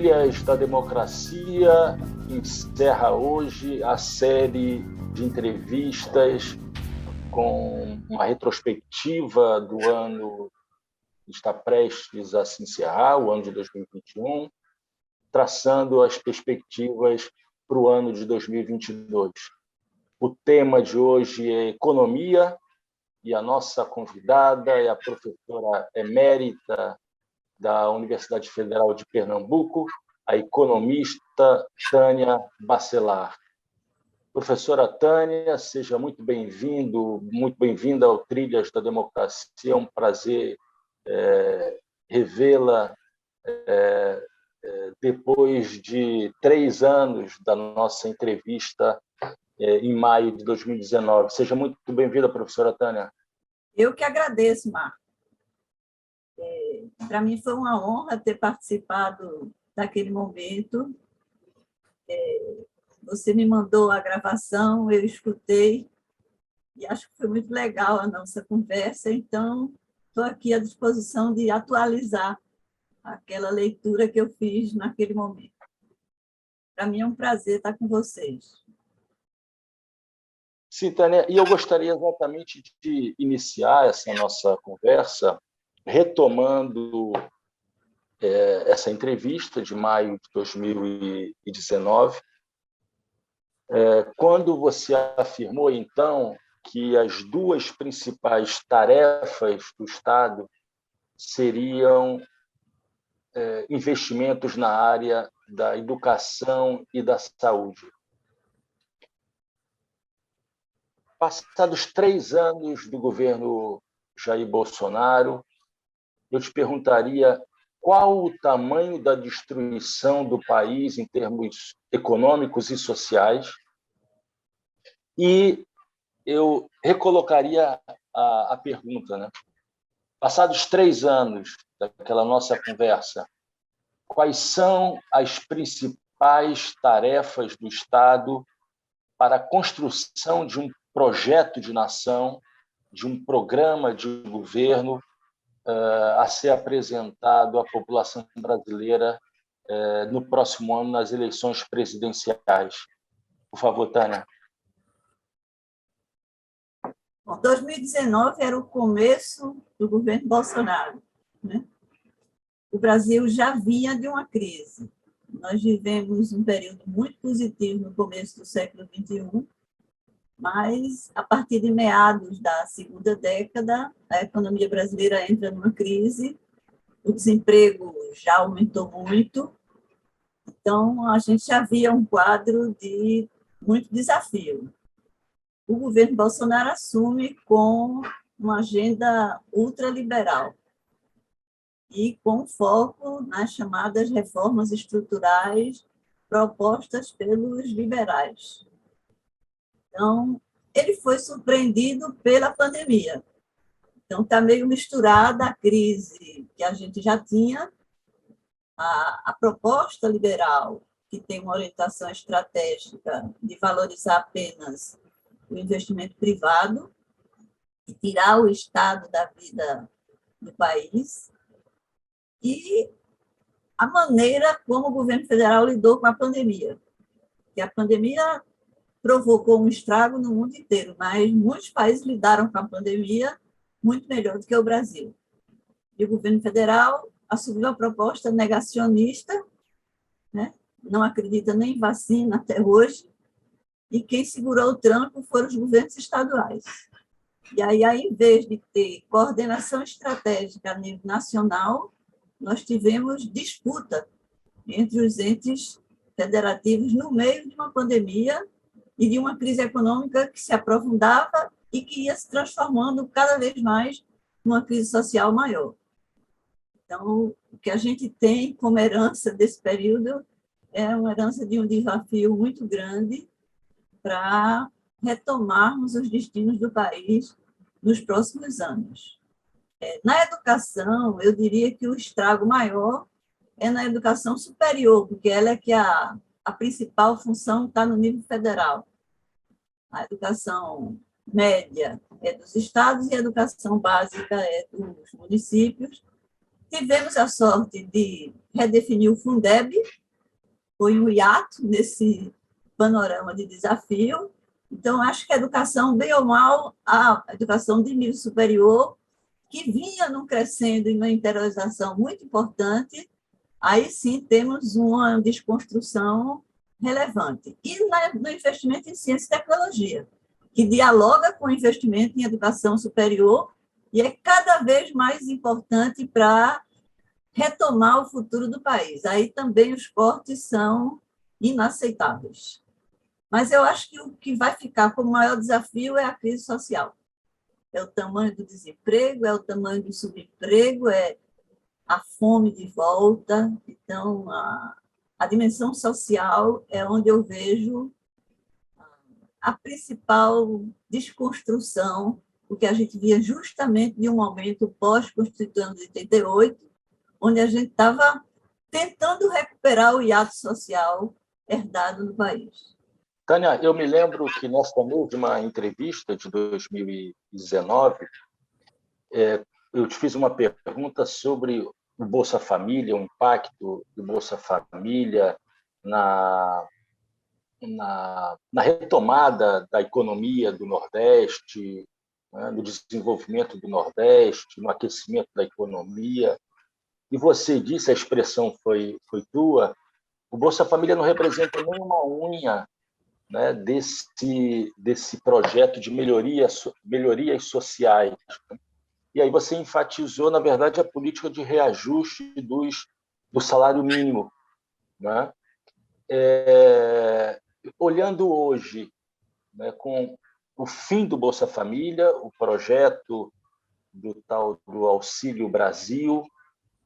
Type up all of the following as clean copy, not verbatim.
Trilhas da Democracia encerra hoje a série de entrevistas com uma retrospectiva do ano que está prestes a se encerrar, o ano de 2021, traçando as perspectivas para o ano de 2022. O tema de hoje é economia e a nossa convidada é a professora emérita da Universidade Federal de Pernambuco, a economista Tânia Bacelar. Professora Tânia, seja muito bem-vinda ao Trilhas da Democracia. É um prazer revê-la depois de 3 anos da nossa entrevista em maio de 2019. Seja muito bem-vinda, professora Tânia. Eu que agradeço, Marco. Para mim foi uma honra ter participado daquele momento. Você me mandou a gravação, eu escutei, e acho que foi muito legal a nossa conversa, então estou aqui à disposição de atualizar aquela leitura que eu fiz naquele momento. Para mim é um prazer estar com vocês. Sim, Tânia, e eu gostaria exatamente de iniciar essa nossa conversa retomando essa entrevista de maio de 2019, quando você afirmou, então, que as 2 principais tarefas do Estado seriam investimentos na área da educação e da saúde. Passados 3 anos do governo Jair Bolsonaro, eu te perguntaria qual o tamanho da destruição do país em termos econômicos e sociais, e eu recolocaria a pergunta, né? Passados 3 anos daquela nossa conversa, quais são as principais tarefas do Estado para a construção de um projeto de nação, de um programa de governo a ser apresentado à população brasileira no próximo ano, nas eleições presidenciais? Por favor, Tânia. Bom, 2019 era o começo do governo Bolsonaro, né? O Brasil já vinha de uma crise. Nós vivemos um período muito positivo no começo do século XXI, mas, a partir de meados da segunda década, a economia brasileira entra numa crise, o desemprego já aumentou muito, então a gente já via um quadro de muito desafio. O governo Bolsonaro assume com uma agenda ultraliberal e com foco nas chamadas reformas estruturais propostas pelos liberais. Então, ele foi surpreendido pela pandemia. Então, está meio misturada a crise que a gente já tinha, a proposta liberal, que tem uma orientação estratégica de valorizar apenas o investimento privado e tirar o Estado da vida do país, e a maneira como o governo federal lidou com a pandemia. Que a pandemia provocou um estrago no mundo inteiro, mas muitos países lidaram com a pandemia muito melhor do que o Brasil. E o governo federal assumiu a proposta negacionista, né? Não acredita nem em vacina até hoje, e quem segurou o tranco foram os governos estaduais. E aí, em vez de ter coordenação estratégica a nível nacional, nós tivemos disputa entre os entes federativos no meio de uma pandemia e de uma crise econômica que se aprofundava e que ia se transformando cada vez mais numa crise social maior. Então, o que a gente tem como herança desse período é uma herança de um desafio muito grande para retomarmos os destinos do país nos próximos anos. Na educação, eu diria que o estrago maior é na educação superior, porque ela é que a principal função está no nível federal. A educação média é dos estados e a educação básica é dos municípios. Tivemos a sorte de redefiniu o Fundeb, foi um hiato nesse panorama de desafio. Então, acho que a educação, bem ou mal, a educação de nível superior, que vinha num crescendo e numa interiorização muito importante, aí sim temos uma desconstrução relevante. E no investimento em ciência e tecnologia, que dialoga com o investimento em educação superior e é cada vez mais importante para retomar o futuro do país. Aí também os cortes são inaceitáveis. Mas eu acho que o que vai ficar como maior desafio é a crise social. É o tamanho do desemprego, é o tamanho do subemprego, é a fome de volta. Então, a dimensão social é onde eu vejo a principal desconstrução, porque a gente via justamente de um momento pós-Constituição de 88, onde a gente estava tentando recuperar o hiato social herdado no país. Tânia, eu me lembro que nessa mesma entrevista de 2019, eu te fiz uma pergunta sobre o Bolsa Família, o impacto do Bolsa Família na retomada da economia do Nordeste, né, no desenvolvimento do Nordeste, no aquecimento da economia. E você disse, a expressão foi tua, o Bolsa Família não representa nenhuma unha, né, desse projeto de melhorias sociais. E aí você enfatizou, na verdade, a política de reajuste do salário mínimo, né? Olhando hoje, né, com o fim do Bolsa Família, o projeto do tal do Auxílio Brasil,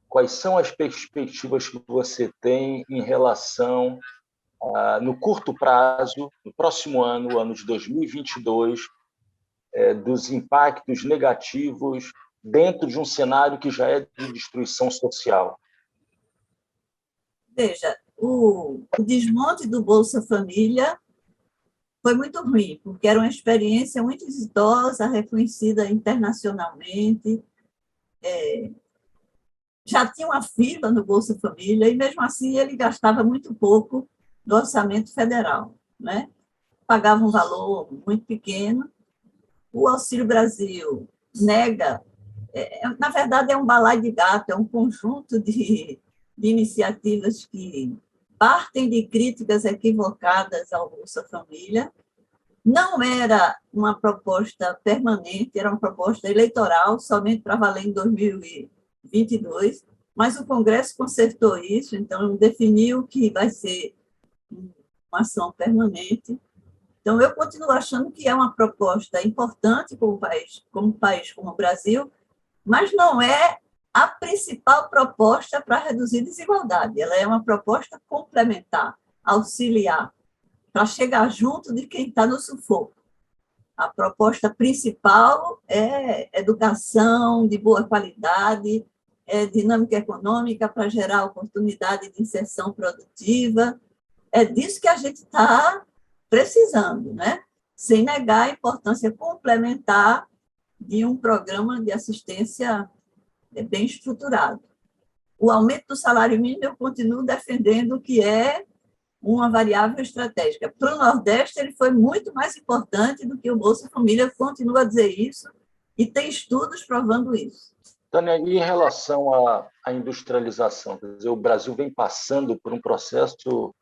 quais são as perspectivas que você tem em relação, no curto prazo, no próximo ano, o ano de 2022, dos impactos negativos dentro de um cenário que já é de destruição social? Veja, o desmonte do Bolsa Família foi muito ruim, porque era uma experiência muito exitosa, reconhecida internacionalmente. Já tinha uma fila no Bolsa Família, e mesmo assim ele gastava muito pouco do orçamento federal, né? Pagava um valor muito pequeno. O Auxílio Brasil nega, na verdade, é um balaio de gato, é um conjunto de iniciativas que partem de críticas equivocadas ao Bolsa Família. Não era uma proposta permanente, era uma proposta eleitoral, somente para valer em 2022, mas o Congresso consertou isso, então definiu que vai ser uma ação permanente. Então, eu continuo achando que é uma proposta importante como um país como o Brasil, mas não é a principal proposta para reduzir desigualdade. Ela é uma proposta complementar, auxiliar, para chegar junto de quem está no sufoco. A proposta principal é educação de boa qualidade, é dinâmica econômica para gerar oportunidade de inserção produtiva. É disso que a gente está precisando, né? Sem negar a importância complementar de um programa de assistência bem estruturado. O aumento do salário mínimo, eu continuo defendendo que é uma variável estratégica. Para o Nordeste, ele foi muito mais importante do que o Bolsa Família, continua a dizer isso, e tem estudos provando isso. Tânia, e em relação à industrialização, quer dizer, o Brasil vem passando por um processo,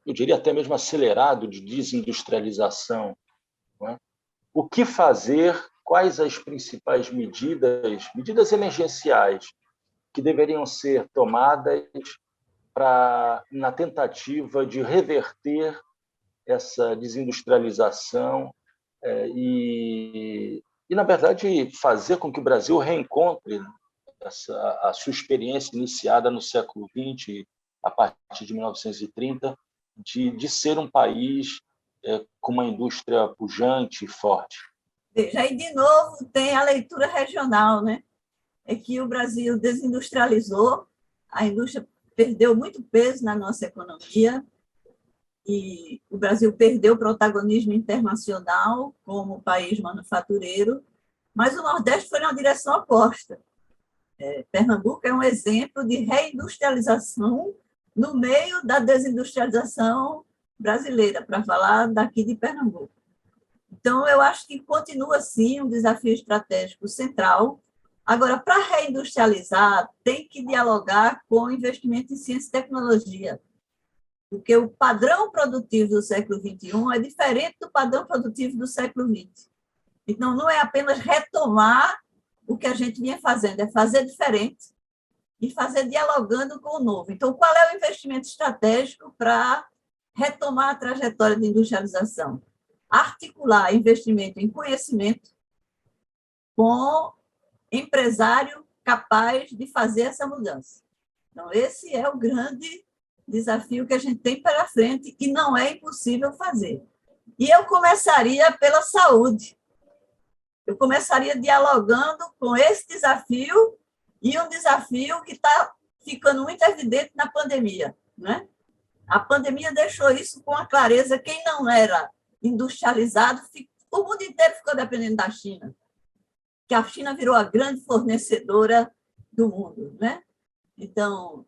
eu diria até mesmo acelerado, de desindustrialização, né? O que fazer? Quais as principais medidas emergenciais que deveriam ser tomadas na tentativa de reverter essa desindustrialização na verdade, fazer com que o Brasil reencontre a sua experiência iniciada no século XX, a partir de 1930, de ser um país com uma indústria pujante e forte. Veja, aí, de novo, tem a leitura regional, né? É que o Brasil desindustrializou, a indústria perdeu muito peso na nossa economia, e o Brasil perdeu protagonismo internacional como país manufatureiro, mas o Nordeste foi na direção oposta. Pernambuco é um exemplo de reindustrialização no meio da desindustrialização brasileira, para falar daqui de Pernambuco. Então, eu acho que continua, sim, um desafio estratégico central. Agora, para reindustrializar, tem que dialogar com o investimento em ciência e tecnologia, porque o padrão produtivo do século XXI é diferente do padrão produtivo do século XX. Então, não é apenas retomar o que a gente vinha fazendo, é fazer diferente e fazer dialogando com o novo. Então, qual é o investimento estratégico para retomar a trajetória de industrialização? Articular investimento em conhecimento com empresário capaz de fazer essa mudança. Então, esse é o grande desafio que a gente tem pela frente e não é impossível fazer. E eu começaria pela saúde. Eu começaria dialogando com esse desafio e um desafio que está ficando muito evidente na pandemia, né? A pandemia deixou isso com a clareza. Quem não era industrializado, o mundo inteiro ficou dependendo da China, que a China virou a grande fornecedora do mundo, né? Então,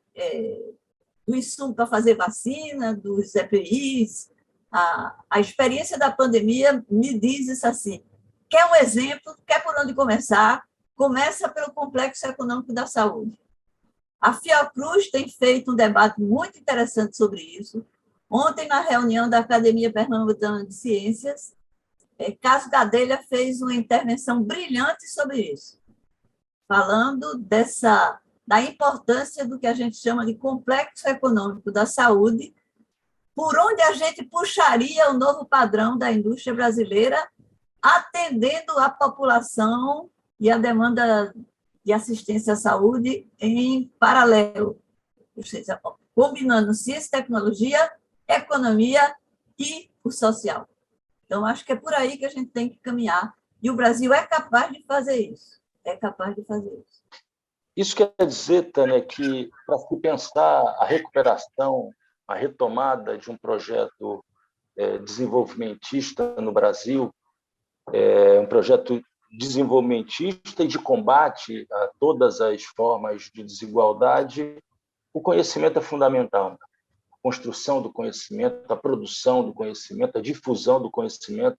do insumo para fazer vacina, dos EPIs, a experiência da pandemia me diz isso assim. Quer um exemplo? Quer por onde começar? Começa pelo complexo econômico da saúde. A Fiocruz tem feito um debate muito interessante sobre isso. Ontem, na reunião da Academia Pernambucana de Ciências, Cássio Gadelha fez uma intervenção brilhante sobre isso, falando da importância do que a gente chama de complexo econômico da saúde, por onde a gente puxaria o novo padrão da indústria brasileira, atendendo a população e a demanda de assistência à saúde em paralelo, ou seja, combinando ciência e tecnologia, economia e o social. Então, acho que é por aí que a gente tem que caminhar, e o Brasil é capaz de fazer isso, é capaz de fazer isso. Isso quer dizer, Tânia, que para se pensar a recuperação, a retomada de um projeto desenvolvimentista no Brasil, um projeto desenvolvimentista e de combate a todas as formas de desigualdade, o conhecimento é fundamental. A construção do conhecimento, a produção do conhecimento, a difusão do conhecimento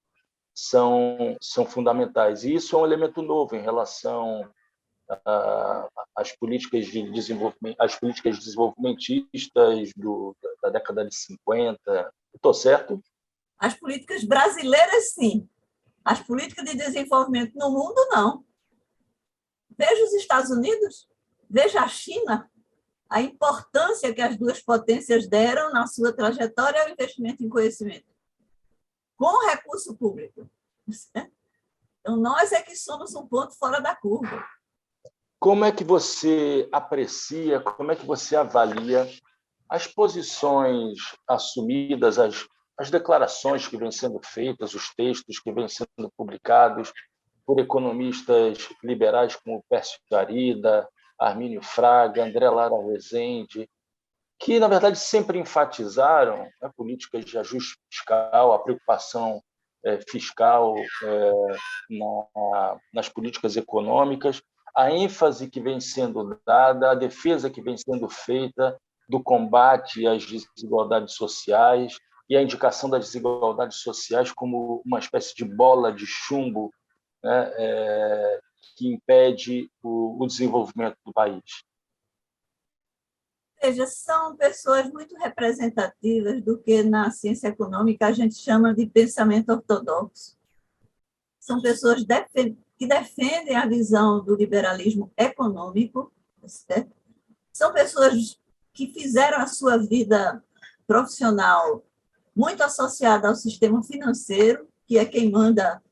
são fundamentais. E isso é um elemento novo em relação às políticas de desenvolvimento, às políticas desenvolvimentistas da década de 50. Estou certo? As políticas brasileiras, sim. As políticas de desenvolvimento no mundo, não. Veja os Estados Unidos, veja a China, a importância que as duas potências deram na sua trajetória ao investimento em conhecimento, com recurso público. Então, nós é que somos um ponto fora da curva. Como é que você aprecia, como é que você avalia as posições assumidas, as declarações que vêm sendo feitas, os textos que vêm sendo publicados por economistas liberais como Pércio Arida, Armínio Fraga, André Lara Rezende, que, na verdade, sempre enfatizaram políticas de ajuste fiscal, a preocupação fiscal nas políticas econômicas, a ênfase que vem sendo dada, a defesa que vem sendo feita do combate às desigualdades sociais e a indicação das desigualdades sociais como uma espécie de bola de chumbo, né, que impede o desenvolvimento do país. Veja, são pessoas muito representativas do que na ciência econômica a gente chama de pensamento ortodoxo. São pessoas que defendem a visão do liberalismo econômico, certo? São pessoas que fizeram a sua vida profissional muito associada ao sistema financeiro, que é quem manda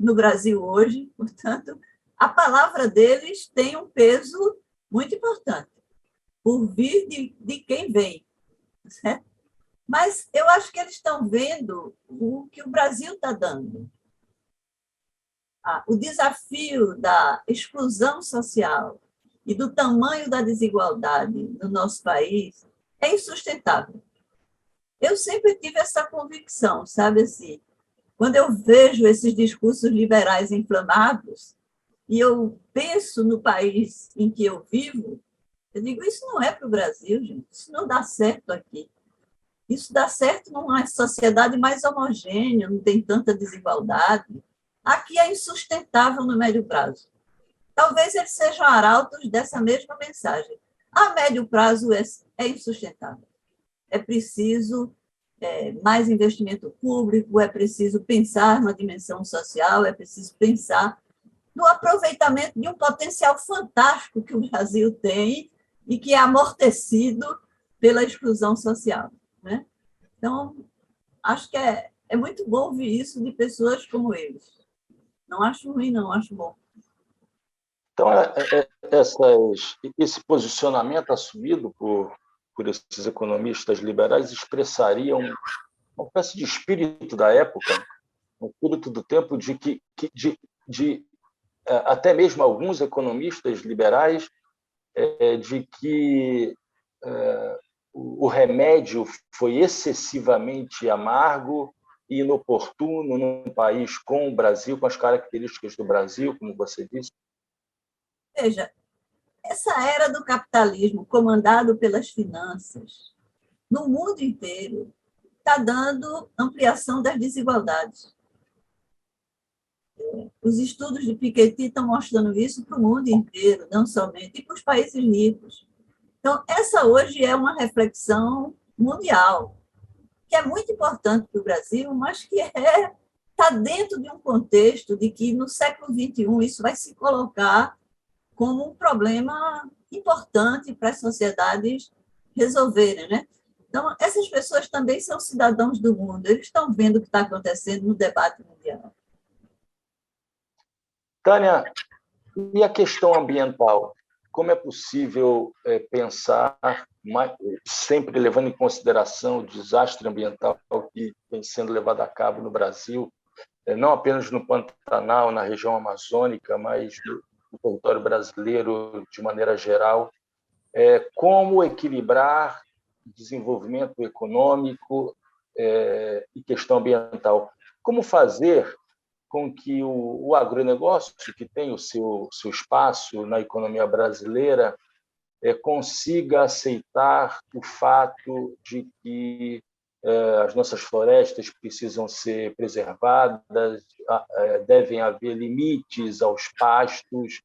no Brasil hoje. Portanto, a palavra deles tem um peso muito importante, por vir de quem vem. Certo? Mas eu acho que eles estão vendo o que o Brasil está dando. O desafio da exclusão social e do tamanho da desigualdade no nosso país é insustentável. Eu sempre tive essa convicção, sabe assim, quando eu vejo esses discursos liberais inflamados, e eu penso no país em que eu vivo, eu digo, isso não é para o Brasil, gente, isso não dá certo aqui. Isso dá certo numa sociedade mais homogênea, não tem tanta desigualdade. Aqui é insustentável no médio prazo. Talvez eles sejam arautos dessa mesma mensagem. A médio prazo é insustentável. É preciso mais investimento público, é preciso pensar na dimensão social, é preciso pensar no aproveitamento de um potencial fantástico que o Brasil tem e que é amortecido pela exclusão social, né? Então, acho que é muito bom ouvir isso de pessoas como eles. Não acho ruim, não, acho bom. Então, esse posicionamento assumido por esses economistas liberais expressaria uma espécie de espírito da época, um espírito do tempo de até mesmo alguns economistas liberais, de que o remédio foi excessivamente amargo e inoportuno num país como o Brasil, com as características do Brasil, como você disse. Veja, essa era do capitalismo comandado pelas finanças, no mundo inteiro, está dando ampliação das desigualdades. Os estudos de Piketty estão mostrando isso para o mundo inteiro, não somente, e para os países ricos. Então, essa hoje é uma reflexão mundial, que é muito importante para o Brasil, mas que está dentro de um contexto de que no século XXI isso vai se colocar como um problema importante para as sociedades resolverem, né? Então, essas pessoas também são cidadãos do mundo, eles estão vendo o que está acontecendo no debate mundial. Tânia, e a questão ambiental? Como é possível pensar, sempre levando em consideração o desastre ambiental que vem sendo levado a cabo no Brasil, não apenas no Pantanal, na região amazônica, mas no território brasileiro de maneira geral, como equilibrar desenvolvimento econômico e questão ambiental? Como fazer com que o agronegócio, que tem o seu espaço na economia brasileira, consiga aceitar o fato de que as nossas florestas precisam ser preservadas, devem haver limites aos pastos,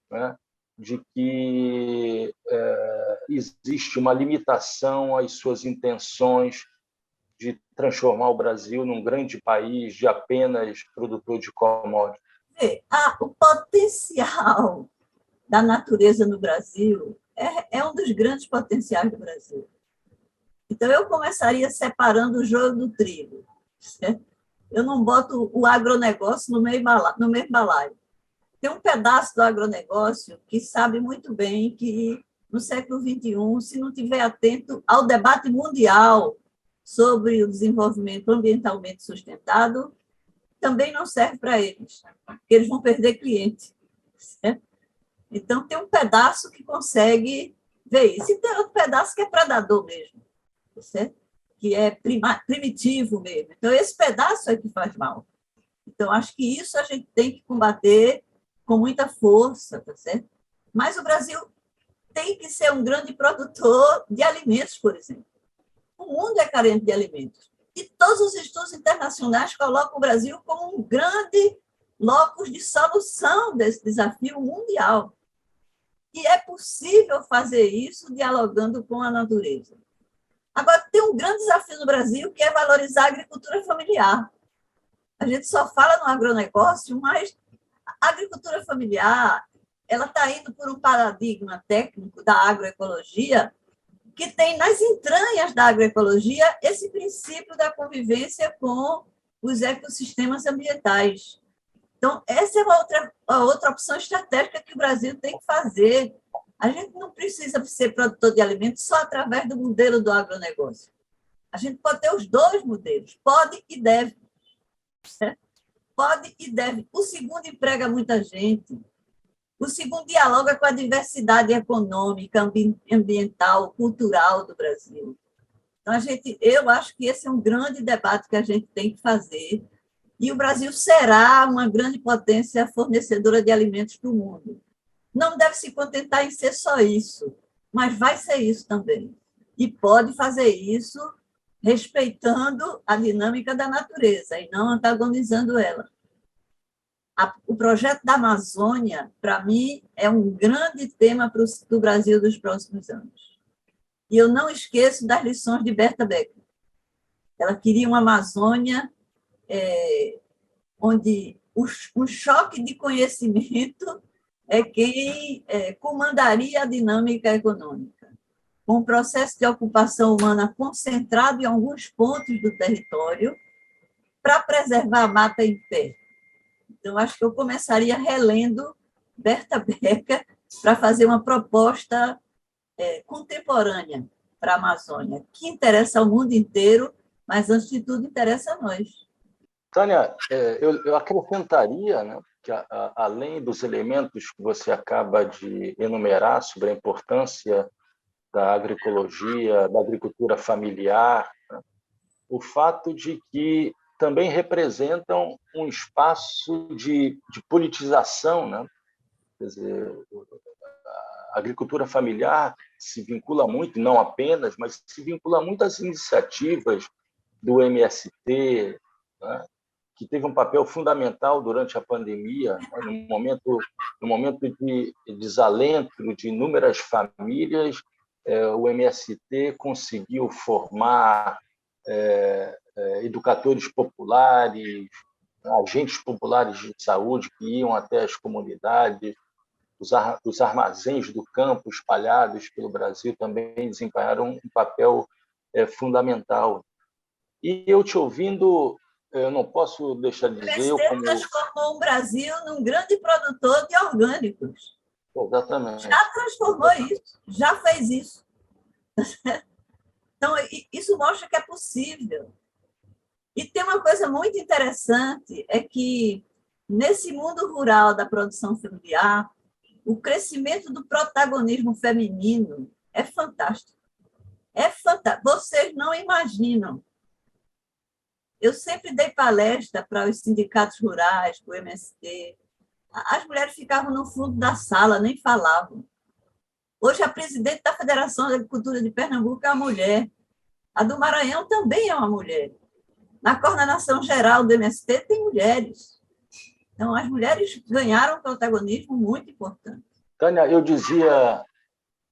né? De que existe uma limitação às suas intenções de transformar o Brasil num grande país de apenas produtor de commodities. O potencial da natureza no Brasil é um dos grandes potenciais do Brasil. Então, eu começaria separando o joio do trigo. Certo? Eu não boto o agronegócio no mesmo balaio. Tem um pedaço do agronegócio que sabe muito bem que, no século XXI, se não estiver atento ao debate mundial sobre o desenvolvimento ambientalmente sustentado, também não serve para eles, porque eles vão perder cliente. Certo? Então, tem um pedaço que consegue ver isso, e tem outro pedaço que é predador mesmo, certo? Que é primitivo mesmo. Então, esse pedaço é que faz mal. Então, acho que isso a gente tem que combater com muita força, tá certo? Mas o Brasil tem que ser um grande produtor de alimentos, por exemplo. O mundo é carente de alimentos. E todos os estudos internacionais colocam o Brasil como um grande locus de solução desse desafio mundial. E é possível fazer isso dialogando com a natureza. Agora, tem um grande desafio no Brasil, que é valorizar a agricultura familiar. A gente só fala no agronegócio, mas a agricultura familiar ela está indo por um paradigma técnico da agroecologia, que tem nas entranhas da agroecologia esse princípio da convivência com os ecossistemas ambientais. Então, essa é uma outra opção estratégica que o Brasil tem que fazer. A gente não precisa ser produtor de alimentos só através do modelo do agronegócio. A gente pode ter os dois modelos, pode e deve. Certo? Pode e deve. O segundo emprega muita gente. O segundo dialoga com a diversidade econômica, ambiental, cultural do Brasil. Então, eu acho que esse é um grande debate que a gente tem que fazer, e o Brasil será uma grande potência fornecedora de alimentos para o mundo. Não deve se contentar em ser só isso, mas vai ser isso também. E pode fazer isso respeitando a dinâmica da natureza e não antagonizando ela. O projeto da Amazônia, para mim, é um grande tema do Brasil dos próximos anos. E eu não esqueço das lições de Berta Becker. Ela queria uma Amazônia onde o choque de conhecimento é quem comandaria a dinâmica econômica, com um processo de ocupação humana concentrado em alguns pontos do território para preservar a mata em pé. Então, acho que eu começaria relendo Berta Becker para fazer uma proposta contemporânea para a Amazônia, que interessa ao mundo inteiro, mas, antes de tudo, interessa a nós. Tânia, eu acrescentaria, né, que, além dos elementos que você acaba de enumerar sobre a importância da agroecologia, da agricultura familiar, né, o fato de que também representam um espaço de politização, né? Quer dizer, a agricultura familiar se vincula muito, não apenas, mas se vincula muito às iniciativas do MST, né? Que teve um papel fundamental durante a pandemia, né? no momento de desalento de inúmeras famílias, o MST conseguiu formar educadores populares, agentes populares de saúde que iam até as comunidades, os armazéns do campo espalhados pelo Brasil também desempenharam um papel fundamental. E eu te ouvindo, eu não posso deixar de dizer... O MST transformou o Brasil num grande produtor de orgânicos. Exatamente. Já transformou isso, já fez isso. Então, isso mostra que é possível. E tem uma coisa muito interessante, é que nesse mundo rural da produção familiar, o crescimento do protagonismo feminino é fantástico. É fantástico. Vocês não imaginam. Eu sempre dei palestra para os sindicatos rurais, para o MST. As mulheres ficavam no fundo da sala, nem falavam. Hoje, a presidente da Federação de Agricultura de Pernambuco é uma mulher. A do Maranhão também é uma mulher. Na coordenação geral do MST tem mulheres. Então, as mulheres ganharam um protagonismo muito importante. Tânia, eu dizia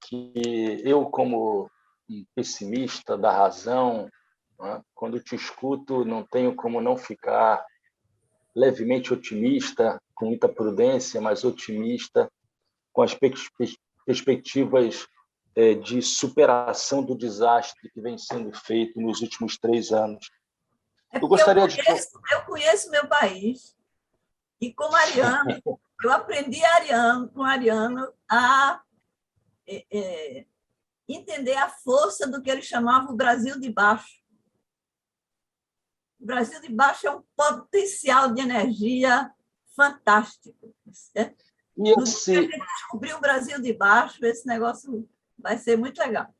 que eu, como um pessimista da razão, né, quando te escuto, não tenho como não ficar levemente otimista, com muita prudência, mas otimista, com as perspectivas de superação do desastre que vem sendo feito nos últimos 3 anos. Eu conheço meu país, e como ariano, eu aprendi com Ariano a entender a força do que ele chamava o Brasil de baixo. O Brasil de baixo é um potencial de energia fantástico. Certo? E no dia que a gente descobrir o Brasil de baixo, esse negócio vai ser muito legal.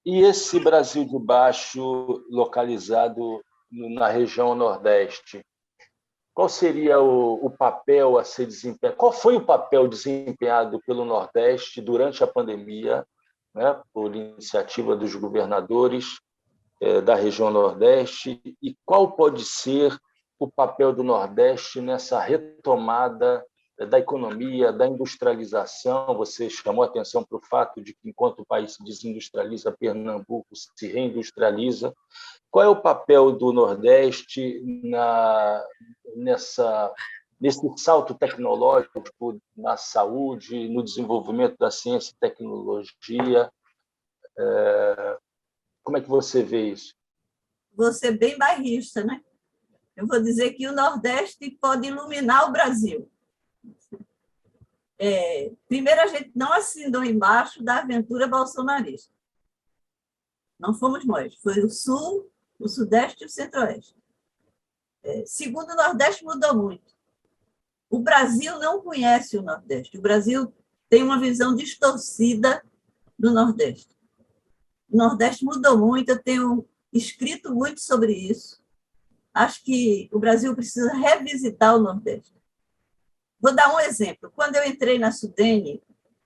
E esse Brasil de baixo localizado na região Nordeste, qual seria o papel a ser desempenhado? Qual foi o papel desempenhado pelo Nordeste durante a pandemia, né, por iniciativa dos governadores da região Nordeste, e qual pode ser o papel do Nordeste nessa retomada da economia, da industrialização? Você chamou a atenção para o fato de que, enquanto o país se desindustrializa, Pernambuco se reindustrializa. Qual é o papel do Nordeste nesse salto tecnológico na saúde, no desenvolvimento da ciência e tecnologia? Como é que você vê isso? Você é bem bairrista, né? Eu vou dizer que o Nordeste pode iluminar o Brasil. Primeiro, a gente não assinou embaixo da aventura bolsonarista. Não fomos nós, foi o Sul, o Sudeste e o Centro-Oeste. Segundo, o Nordeste mudou muito. O Brasil não conhece o Nordeste. O Brasil tem uma visão distorcida do Nordeste. O Nordeste mudou muito, eu tenho escrito muito sobre isso. acho que o Brasil precisa revisitar o Nordeste. Vou dar um exemplo. Quando eu entrei na Sudene,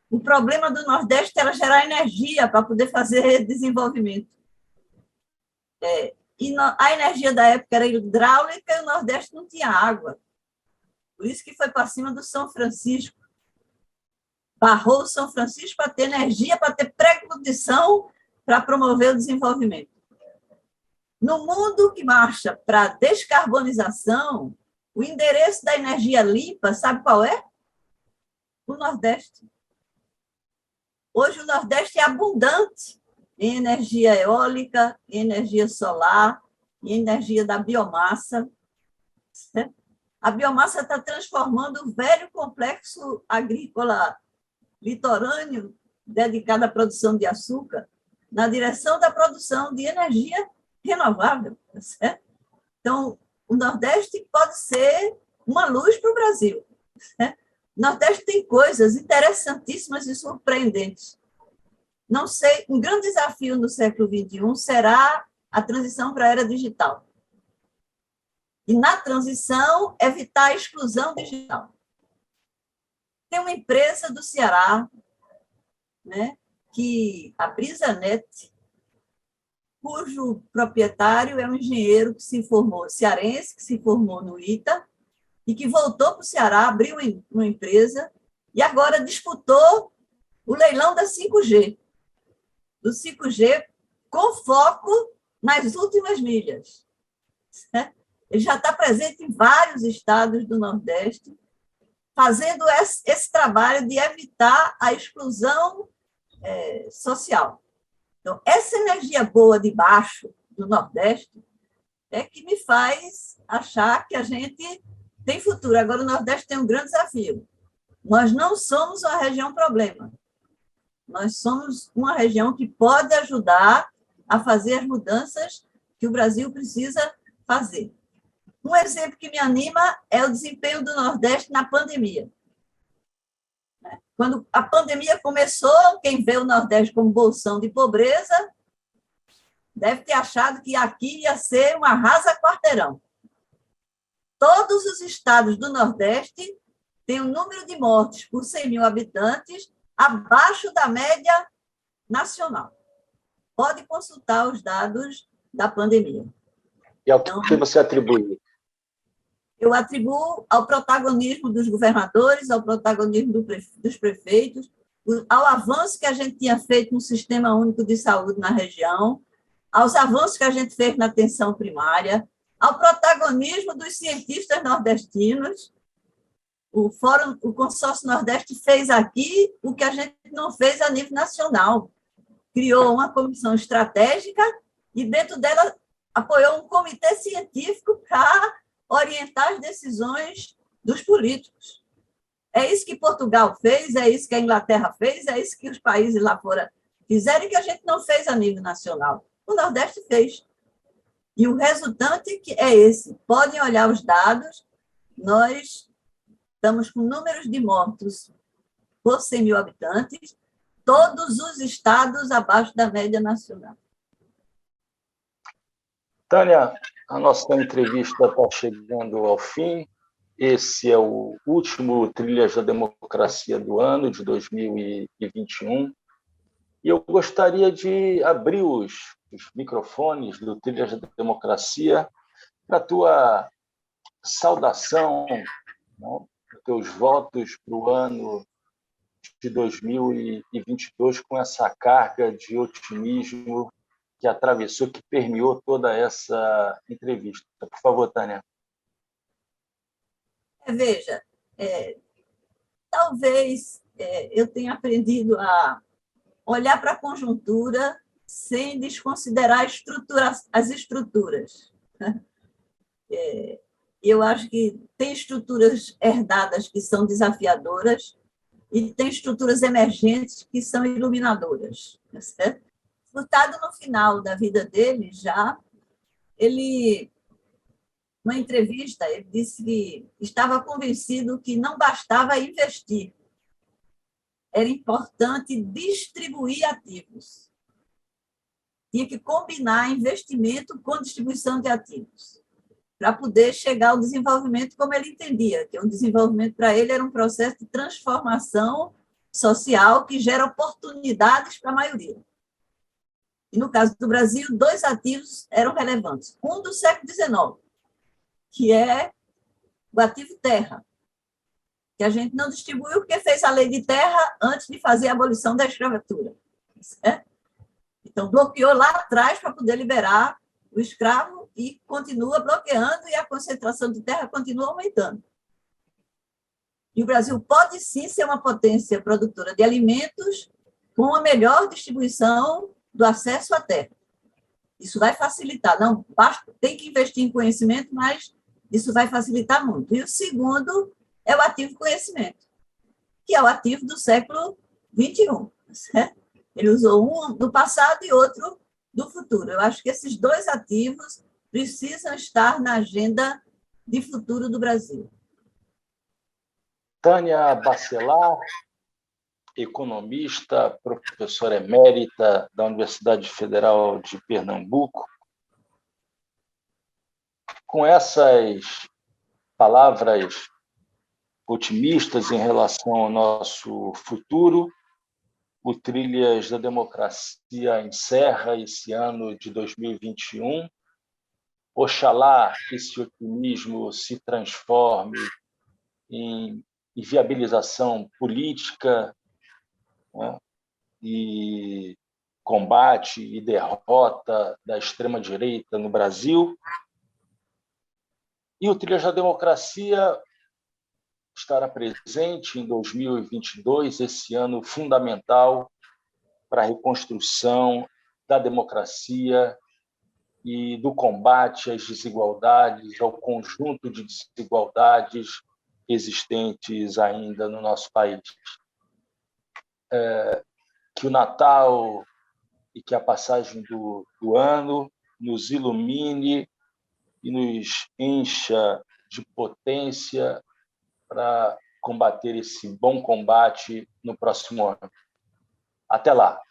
o problema do Nordeste era gerar energia para poder fazer desenvolvimento. E a energia da época era hidráulica e o Nordeste não tinha água. Por isso que foi para cima do São Francisco. Barrou o São Francisco para ter energia, para ter pré-condição para promover o desenvolvimento. No mundo que marcha para a descarbonização, o endereço da energia limpa, sabe qual é? O Nordeste. Hoje o Nordeste é abundante em energia eólica, em energia solar, em energia da biomassa. A biomassa está transformando o velho complexo agrícola litorâneo, dedicado à produção de açúcar, na direção da produção de energia renovável. Certo? Então, o Nordeste pode ser uma luz para o Brasil. Certo? O Nordeste tem coisas interessantíssimas e surpreendentes. Não sei, um grande desafio no século XXI será a transição para a era digital. E, na transição, evitar a exclusão digital. Tem uma empresa do Ceará, né, a BrisaNet, cujo proprietário é um engenheiro que se formou, cearense, que se formou no ITA, e que voltou para o Ceará, abriu uma empresa, e agora disputou o leilão da 5G. Do 5G com foco nas últimas milhas. Ele já está presente em vários estados do Nordeste, fazendo esse trabalho de evitar a exclusão social. Então, essa energia boa de baixo do Nordeste é que me faz achar que a gente tem futuro. Agora, o Nordeste tem um grande desafio. Nós não somos uma região problema. Nós somos uma região que pode ajudar a fazer as mudanças que o Brasil precisa fazer. Um exemplo que me anima é o desempenho do Nordeste na pandemia. Quando a pandemia começou, quem vê o Nordeste como bolsão de pobreza deve ter achado que aqui ia ser um arrasa-quarteirão. Todos os estados do Nordeste têm um número de mortes por 100 mil habitantes abaixo da média nacional. Pode consultar os dados da pandemia. E ao que você atribui? Eu atribuo ao protagonismo dos governadores, ao protagonismo dos prefeitos, ao avanço que a gente tinha feito no Sistema Único de Saúde na região, aos avanços que a gente fez na atenção primária, ao protagonismo dos cientistas nordestinos. O Consórcio Nordeste fez aqui o que a gente não fez a nível nacional. Criou uma comissão estratégica e, dentro dela, apoiou um comitê científico para orientar as decisões dos políticos. É isso que Portugal fez, é isso que a Inglaterra fez, é isso que os países lá fora fizeram e que a gente não fez a nível nacional. O Nordeste fez. E o resultante é esse. Podem olhar os dados, nós estamos com números de mortos por 100 mil habitantes, todos os estados abaixo da média nacional. Tânia, a nossa entrevista está chegando ao fim. Esse é o último Trilhas da Democracia do ano, de 2021. E eu gostaria de abrir os microfones do Trilhas da Democracia para a tua saudação, né, teus votos para o ano de 2022, com essa carga de otimismo que atravessou, que permeou toda essa entrevista. Por favor, Tânia. Veja, talvez eu tenha aprendido a olhar para a conjuntura sem desconsiderar as estruturas. Eu acho que tem estruturas herdadas que são desafiadoras e tem estruturas emergentes que são iluminadoras. Certo? Furtado, no final da vida dele, numa entrevista, ele disse que estava convencido que não bastava investir, era importante distribuir ativos. Tinha que combinar investimento com distribuição de ativos. para poder chegar ao desenvolvimento como ele entendia, que o desenvolvimento para ele era um processo de transformação social que gera oportunidades para a maioria. E, no caso do Brasil, 2 ativos eram relevantes. Um do século XIX, que é o ativo terra, que a gente não distribuiu porque fez a lei de terra antes de fazer a abolição da escravatura. Certo? Então, bloqueou lá atrás para poder liberar o escravo e continua bloqueando e a concentração de terra continua aumentando. E o Brasil pode sim ser uma potência produtora de alimentos com a melhor distribuição do acesso à terra. Isso vai facilitar. Não, tem que investir em conhecimento, mas isso vai facilitar muito. E o segundo é o ativo conhecimento, que é o ativo do século XXI. Certo? Ele usou um do passado e outro do futuro. Eu acho que esses 2 ativos precisam estar na agenda de futuro do Brasil. Tânia Bacelar, economista, professora emérita da Universidade Federal de Pernambuco. Com essas palavras otimistas em relação ao nosso futuro, o Trilhas da Democracia encerra esse ano de 2021. Oxalá esse otimismo se transforme em viabilização política, né, e combate e derrota da extrema-direita no Brasil. E o Trilhas da Democracia estará presente em 2022, esse ano fundamental para a reconstrução da democracia e do combate às desigualdades, ao conjunto de desigualdades existentes ainda no nosso país. Que o Natal e que a passagem do ano nos ilumine e nos encha de potência para combater esse bom combate no próximo ano. Até lá!